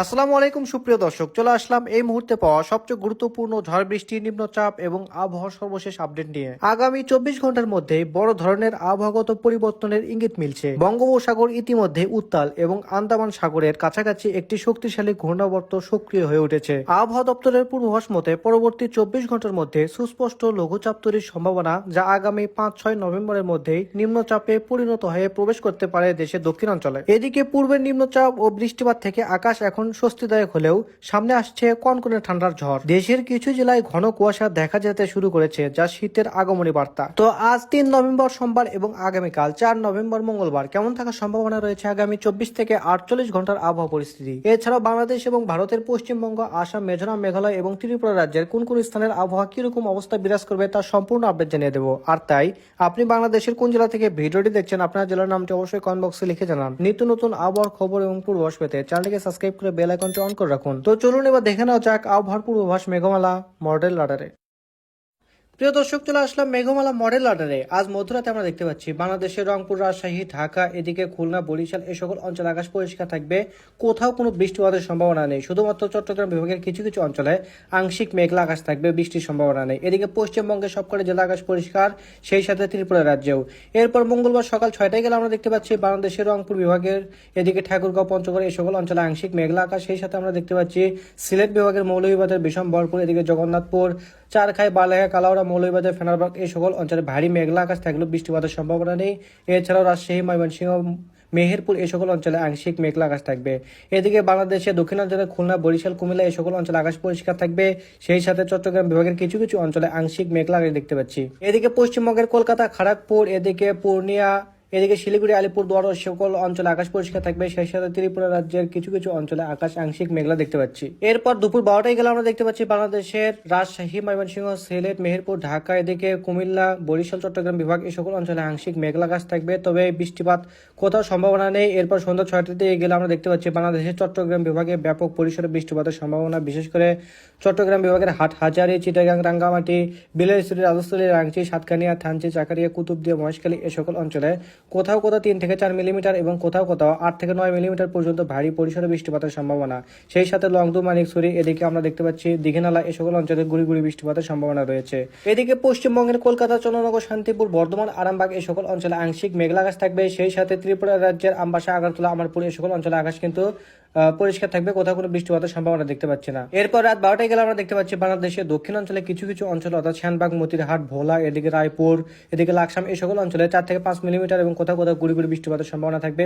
আসসালামু আলাইকুম সুপ্রিয় দর্শক, চলে আসলাম এই মুহূর্তে পাওয়া সবচেয়ে গুরুত্বপূর্ণ ঝড় বৃষ্টি, নিম্নচাপ এবং আবহাওয়ার সর্বশেষ আপডেট নিয়ে। আগামী 24 ঘন্টার মধ্যে বড় ধরনের আবহাওয়াগত পরিবর্তনের ইঙ্গিত মিলছে। বঙ্গোপসাগর ইতিমধ্যে উত্তাল এবং আন্দামান সাগরের কাছাকাছি একটি শক্তিশালী ঘূর্ণাবর্ত সক্রিয় হয়ে উঠেছে। আবহাওয়া দপ্তরের পূর্বাভাস মতে পরবর্তী 24 ঘন্টার মধ্যে সুস্পষ্ট লঘুচাপ তৈরির সম্ভাবনা, যা আগামী 5-6 নভেম্বরের মধ্যেই নিম্নচাপে পরিণত হয়ে প্রবেশ করতে পারে দেশের দক্ষিণাঞ্চলে। এদিকে পূর্বের নিম্নচাপ ও বৃষ্টিপাত থেকে আকাশ এখন স্বস্তিদায়ক হলেও সামনে আসছে কনকনে ঠান্ডার ঝড়। দেশের কিছু জেলায় ঘন কুয়াশা দেখা যেতে শুরু করেছে, যা শীতের আগমনী বার্তা। তো আজ 3 নভেম্বর সোমবার এবং আগামীকাল 4 নভেম্বর মঙ্গলবার কেমন থাকার সম্ভাবনা রয়েছে আগামী 24 থেকে 48 ঘন্টার আবহাওয়া পরিস্থিতি। এছাড়াও বাংলাদেশ এবং ভারতের পশ্চিমবঙ্গ, আসাম, মিজোরাম, মেঘালয় এবং ত্রিপুরা রাজ্যের কোন কোন স্থানের আবহাওয়া কিরকম অবস্থা বিরাজ করবে তার সম্পূর্ণ আপডেট জানিয়ে দেবো। আর তাই আপনি বাংলাদেশের কোন জেলা থেকে ভিডিওটি দেখছেন, আপনার জেলার নামটি অবশ্যই কমেন্ট বক্সে লিখে জানান। নিত্য নতুন আবহাওয়ার খবর এবং পূর্বাভাস পেতে চ্যানেলটিকে সাবস্ক্রাইব করে বেল আইকনটি অন করে রাখুন। তো চলুন এবার দেখে নেওয়া যাক আবহাওয়ার পূর্বাভাস মেঘমালা মডেল রাডারে। প্রিয় দর্শক, চলে আসলাম মেঘমালা মডেল রাডারে। আজ মধ্যরাতে আমরা দেখতে পাচ্ছি বাংলাদেশের রংপুর, রাজশাহী, ঢাকা, এদিকে খুলনা, বরিশাল এই সকল অঞ্চলে আকাশ পরিষ্কার থাকবে। কোথাও কোনো বৃষ্টিপাতের সম্ভাবনা নেই। শুধুমাত্র চট্টগ্রাম বিভাগের কিছু কিছু অঞ্চলে আংশিক মেঘলা আকাশ থাকবে, বৃষ্টির সম্ভাবনা নেই। এদিকে পশ্চিমবঙ্গের সবকটি জেলা আকাশ পরিষ্কার, সেই সাথে ত্রিপুরা রাজ্যেও। এরপর মঙ্গলবার সকাল 6টায় গেলে আমরা দেখতে পাচ্ছি বাংলাদেশের রংপুর বিভাগের এদিকে ঠাকুরগাঁও, পঞ্চগড় এই সকল অঞ্চলে আংশিক মেঘলা আকাশ। সেই সাথে আমরা দেখতে পাচ্ছি সিলেট বিভাগের মৌলভীবাজার, বিশম্বরপুর, এদিকে জগন্নাথপুর, চারখাই, বালাঘাট, কালাউড়া, মৌলভীবাজার, ফেনারবাগ এই সকল অঞ্চলে ভারী মেঘলা আকাশ থাকলেও বৃষ্টিপাতের সম্ভাবনা নেই। এছাড়াও রাজশাহী, ময়মনসিংহ, মেহেরপুর এই সকল অঞ্চলে আংশিক মেঘলা আকাশ থাকবে। এদিকে বাংলাদেশের দক্ষিণাঞ্চলে খুলনা, বরিশাল, কুমিল্লা এই সকল অঞ্চলে আকাশ পরিষ্কার থাকবে। সেই সাথে চট্টগ্রাম বিভাগের কিছু কিছু অঞ্চলে আংশিক মেঘলা আকাশ দেখতে পাচ্ছি। এদিকে পশ্চিমবঙ্গের কলকাতা, খড়গপুর, এদিকে পূর্ণিয়া, এদিকে শিলিগুড়ি, আলিপুরদুয়ার সকল অঞ্চলে আকাশ পরিষ্কার থাকবে। সেই সাথে ত্রিপুরা রাজ্যের কিছু কিছু অঞ্চলে আকাশ আংশিক মেঘলা দেখতে পাচ্ছি। এরপর দুপুর 12টায় গেলে আমরা দেখতে পাচ্ছি বাংলাদেশের রাজশাহী, ময়মনসিংহ, সিলেট, মেহেরপুর, ঢাকা, এদিকে কুমিল্লা, বরিশাল, চট্টগ্রাম বিভাগ এই সকল অঞ্চলে আংশিক মেঘলা আকাশ থাকবে, তবে বৃষ্টিপাত কোথাও সম্ভাবনা নেই। এরপর সন্ধ্যা 6টাতে গেলে আমরা দেখতে পাচ্ছি বাংলাদেশের চট্টগ্রাম বিভাগে ব্যাপক পরিসরে বৃষ্টিপাতের সম্ভাবনা, বিশেষ করে চট্টগ্রাম বিভাগের হাটহাজারী, চিটাগাং, রাঙ্গামাটি, বিলাইছড়ি, রাজস্থলী, রাংচি, সাতকানিয়া, থানচি, চাকারিয়া, কুতুবদিয়া, মহেশখালী এই সকল অঞ্চলে কোথাও কোথাও 3 থেকে 4 মিলিমিটার এবং কোথাও কোথাও 8 থেকে 9 মিলিমিটার পর্যন্ত ভারী পরিসরে বৃষ্টিপাতের সম্ভাবনা। সেই সাথে লংদু, মানিকছড়ি, এদিকে আমরা দেখতে পাচ্ছি দীঘিনালা এই সকল অঞ্চলে গুড়ি গুড়ি বৃষ্টিপাতের সম্ভাবনা রয়েছে। এদিকে পশ্চিমবঙ্গের কলকাতা, চন্দ্রনগর, শান্তিপুর, বর্ধমান, আরামবাগ এই সকল অঞ্চলে আংশিক মেঘলা আকাশ থাকবে। সেই সাথে ত্রিপুরা রাজ্যের আমবাসা, আগরতলা, আমারপুর এই সকল অঞ্চলে আকাশ কিন্তু পরিষ্কার থাকবে, কোথাও কোনো বৃষ্টিপাতের সম্ভাবনা দেখতে পাচ্ছি না। এরপর রাত 12টায় গেলে আমরা দেখতে পাচ্ছি বাংলাদেশের দক্ষিণাঞ্চলে কিছু কিছু অঞ্চল অর্থাৎ শ্যানবাগ, মতিরহাট, ভোলা, এদিকে রায়পুর, এদিকে লাকসাম এই সকল অঞ্চলে 4 থেকে 5 মিলিমিটার এবং কোথাও কোথাও গুড়ি গুড়ি বৃষ্টিপাতের সম্ভাবনা থাকবে।